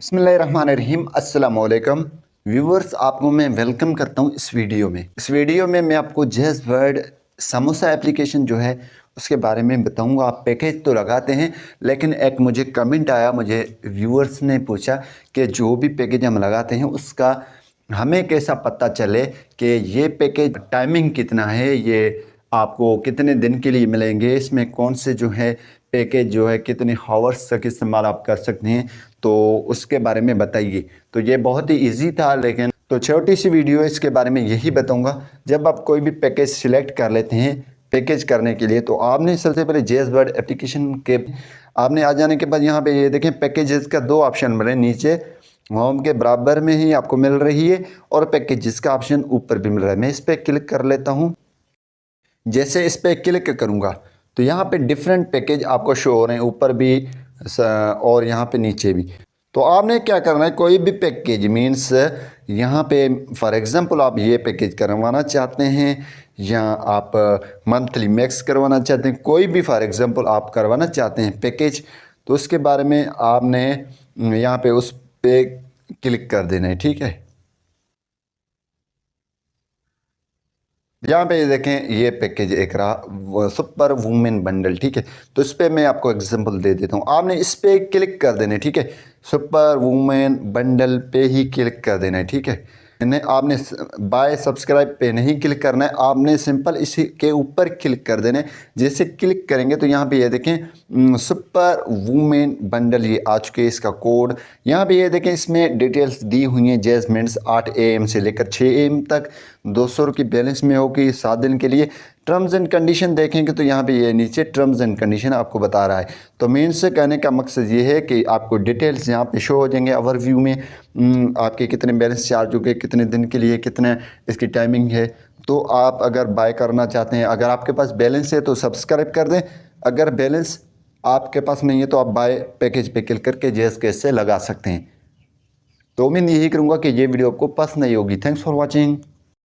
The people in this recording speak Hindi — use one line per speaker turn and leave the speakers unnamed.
बिस्मिल्लाहिर्रहमानिर्रहीम अस्सलाम वालेकुम व्यूवर्स, आपको मैं वेलकम करता हूँ इस वीडियो में मैं आपको जैज़ वर्ड समोसा एप्लीकेशन जो है उसके बारे में बताऊंगा। आप पैकेज तो लगाते हैं, लेकिन एक मुझे कमेंट आया, मुझे व्यूवर्स ने पूछा कि जो भी पैकेज हम लगाते हैं उसका हमें कैसा पता चले कि ये पैकेज टाइमिंग कितना है, ये आपको कितने दिन के लिए मिलेंगे, इसमें कौन से जो है पैकेज जो है कितने हावर्स तक इस्तेमाल आप कर सकते हैं, तो उसके बारे में बताइए। तो ये बहुत ही इजी था, लेकिन तो छोटी सी वीडियो है, इसके बारे में यही बताऊंगा। जब आप कोई भी पैकेज सिलेक्ट कर लेते हैं पैकेज करने के लिए, तो आपने सबसे पहले जैज़ वर्ड एप्लीकेशन के आपने आ जाने के बाद यहाँ पे ये देखें पैकेजेस का दो ऑप्शन मिल रहे हैं, नीचे होम के बराबर में ही आपको मिल रही है और पैकेजेस का ऑप्शन ऊपर भी मिल रहा है। मैं इस पर क्लिक कर लेता हूँ। जैसे इस पर क्लिक करूँगा तो यहाँ पे डिफरेंट पैकेज आपको शो हो रहे हैं, ऊपर भी और यहाँ पे नीचे भी। तो आपने क्या करना है, कोई भी पैकेज मीन्स यहाँ पे फॉर एग्ज़ाम्पल आप ये पैकेज करवाना चाहते हैं या आप मंथली मैक्स करवाना चाहते हैं, कोई भी फॉर एग्ज़ाम्पल आप करवाना चाहते हैं पैकेज, तो उसके बारे में आपने यहाँ पे उस पे क्लिक कर देना है। ठीक है, यहाँ पे देखें ये पैकेज एक रहा सुपर वुमेन बंडल। ठीक है, तो इस पर मैं आपको एग्जांपल दे देता हूँ। आपने इस पे क्लिक कर देना है। ठीक है, सुपर वुमेन बंडल पे ही क्लिक कर देना है। ठीक है, नहीं आपने बाय सब्सक्राइब पे नहीं क्लिक करना है, आपने सिंपल इसी के ऊपर क्लिक कर देना है। जैसे क्लिक करेंगे तो यहाँ पे ये देखें सुपर वुमेन बंडल ये आ चुके हैं, इसका कोड यहाँ पे ये देखें, इसमें डिटेल्स दी हुई हैं। जैसमिनट्स 8 AM से लेकर 6 AM तक 200 की बैलेंस में होगी 7 दिन के लिए। टर्म्स एंड कंडीशन देखेंगे तो यहाँ पे ये नीचे टर्म्स एंड कंडीशन आपको बता रहा है। तो मेन से कहने का मकसद ये है कि आपको डिटेल्स यहाँ पे शो हो जाएंगे ओवरव्यू में, आपके कितने बैलेंस चार्ज हो गए, कितने दिन के लिए, कितने इसकी टाइमिंग है। तो आप अगर बाय करना चाहते हैं, अगर आपके पास बैलेंस है तो सब्सक्राइब कर दें, अगर बैलेंस आपके पास नहीं है तो आप बाय पैकेज पे क्लिक करके जैज़ केस से लगा सकते हैं। तो मैं यही करूँगा कि ये वीडियो आपको पसंद नहीं होगी। Thanks for watching.